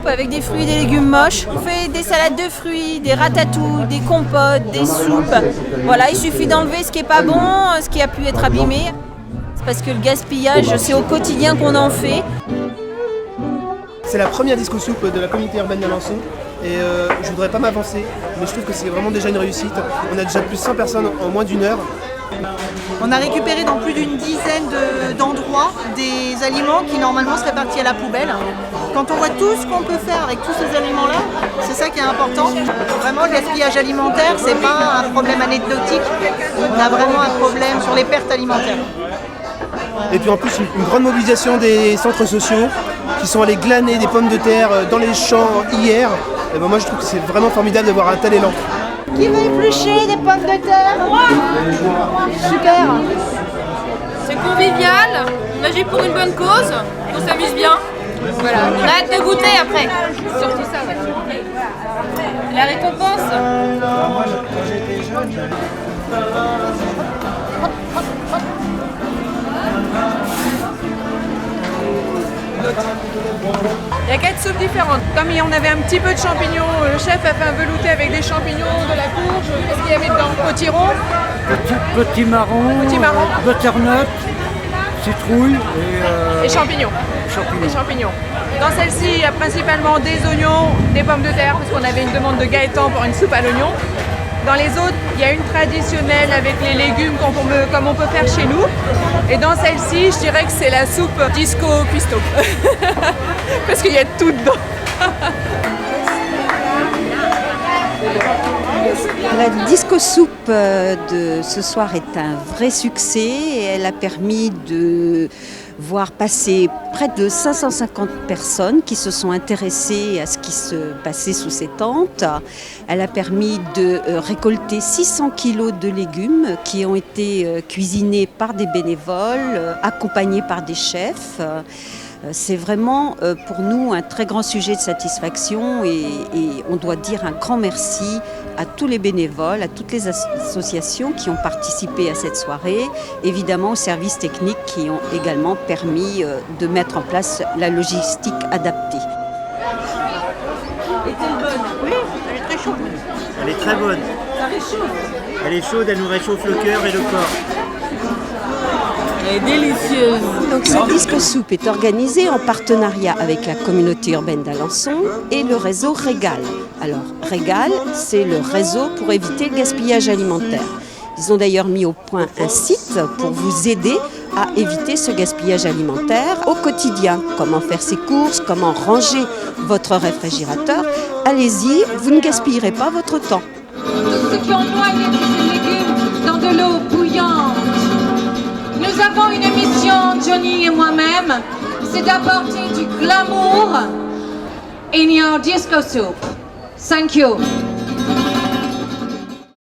avec des fruits et des légumes moches. On fait des salades de fruits, des ratatouilles, des compotes, des soupes. Voilà, il suffit d'enlever ce qui n'est pas bon, ce qui a pu être abîmé. C'est parce que le gaspillage, c'est au quotidien qu'on en fait. C'est la première disco soupe de la communauté urbaine d'Alençon et je voudrais pas m'avancer, mais je trouve que c'est vraiment déjà une réussite. On a déjà plus de 100 personnes en moins d'une heure. On a récupéré dans plus d'une dizaine d'endroits des aliments qui normalement seraient partis à la poubelle. Quand on voit tout ce qu'on peut faire avec tous ces aliments-là, c'est ça qui est important. Vraiment, le gaspillage alimentaire, c'est pas un problème anecdotique. On a vraiment un problème sur les pertes alimentaires. Et puis en plus, une grande mobilisation des centres sociaux qui sont allés glaner des pommes de terre dans les champs hier. Et ben moi, je trouve que c'est vraiment formidable d'avoir un tel élan. Qui veut éplucher des pommes de terre? Moi. Super. C'est convivial, on agit pour une bonne cause, on s'amuse bien. Voilà, on a hâte de goûter après. Surtout ça, ouais. La récompense. Moi, quand j'étais jeune, Il y a 4 soupes différentes. Comme on avait un petit peu de champignons, le chef a fait un velouté avec des champignons, de la courge. Qu'est-ce qu'il y avait dedans? Potiron, Petit marron, butternut, citrouille et champignons. Et champignons. Dans celle-ci, il y a principalement des oignons, des pommes de terre, parce qu'on avait une demande de Gaëtan pour une soupe à l'oignon. Dans les autres, il y a une traditionnelle avec les légumes comme on peut faire chez nous. Et dans celle-ci, je dirais que c'est la soupe disco cuisto. Parce qu'il y a tout dedans. La disco soupe de ce soir est un vrai succès et elle a permis de voir passer près de 550 personnes qui se sont intéressées à ce qui se passait sous ces tentes. Elle a permis de récolter 600 kilos de légumes qui ont été cuisinés par des bénévoles, accompagnés par des chefs. C'est vraiment pour nous un très grand sujet de satisfaction et on doit dire un grand merci à tous les bénévoles, à toutes les associations qui ont participé à cette soirée, évidemment aux services techniques qui ont également permis de mettre en place la logistique adaptée. Est-elle bonne? Oui, elle est très chaude. Elle est très bonne. Ça réchauffe. Elle est chaude, elle nous réchauffe le cœur et le corps. Elle est délicieuse. Donc cette disco soupe est organisée en partenariat avec la communauté urbaine d'Alençon et le réseau Régal. Alors Régal, c'est le réseau pour éviter le gaspillage alimentaire. Ils ont d'ailleurs mis au point un site pour vous aider à éviter ce gaspillage alimentaire au quotidien. Comment faire ses courses, comment ranger votre réfrigérateur. Allez-y, vous ne gaspillerez pas votre temps. Tous ceux qui ont noyé ces légumes dans de l'eau bouillante. Nous avons une mission, Johnny et moi-même, c'est d'apporter du glamour in your disco soup. Thank you.